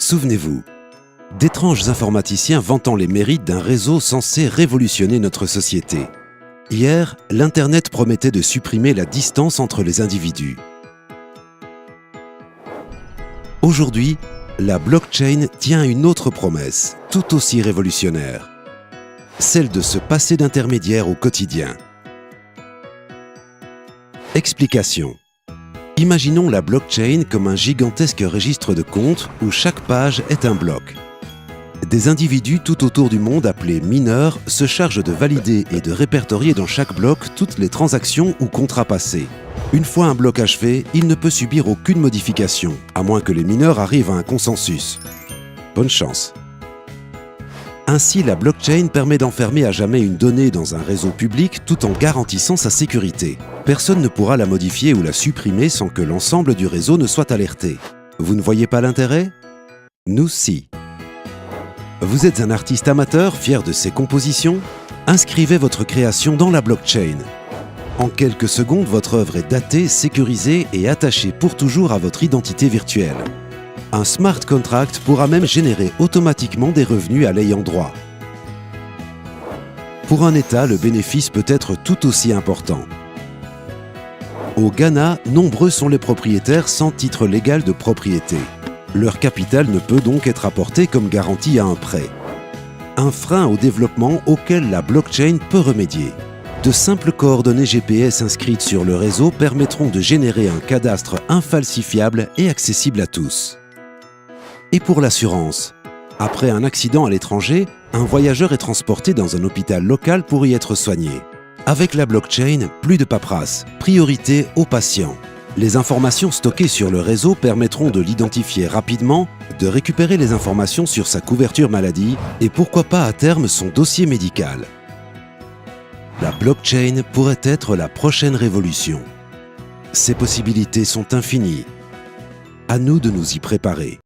Souvenez-vous, d'étranges informaticiens vantant les mérites d'un réseau censé révolutionner notre société. Hier, l'Internet promettait de supprimer la distance entre les individus. Aujourd'hui, la blockchain tient une autre promesse, tout aussi révolutionnaire. Celle de se passer d'intermédiaire au quotidien. Explication. Imaginons la blockchain comme un gigantesque registre de comptes où chaque page est un bloc. Des individus tout autour du monde appelés mineurs se chargent de valider et de répertorier dans chaque bloc toutes les transactions ou contrats passés. Une fois un bloc achevé, il ne peut subir aucune modification, à moins que les mineurs arrivent à un consensus. Bonne chance. Ainsi, la blockchain permet d'enfermer à jamais une donnée dans un réseau public tout en garantissant sa sécurité. Personne ne pourra la modifier ou la supprimer sans que l'ensemble du réseau ne soit alerté. Vous ne voyez pas l'intérêt? Nous, si. Vous êtes un artiste amateur fier de ses compositions? Inscrivez votre création dans la blockchain. En quelques secondes, votre œuvre est datée, sécurisée et attachée pour toujours à votre identité virtuelle. Un smart contract pourra même générer automatiquement des revenus à l'ayant droit. Pour un État, le bénéfice peut être tout aussi important. Au Ghana, nombreux sont les propriétaires sans titre légal de propriété. Leur capital ne peut donc être apporté comme garantie à un prêt. Un frein au développement auquel la blockchain peut remédier. De simples coordonnées GPS inscrites sur le réseau permettront de générer un cadastre infalsifiable et accessible à tous. Et pour l'assurance, après un accident à l'étranger, un voyageur est transporté dans un hôpital local pour y être soigné. Avec la blockchain, plus de paperasse, priorité aux patients. Les informations stockées sur le réseau permettront de l'identifier rapidement, de récupérer les informations sur sa couverture maladie et pourquoi pas à terme son dossier médical. La blockchain pourrait être la prochaine révolution. Ses possibilités sont infinies. À nous de nous y préparer.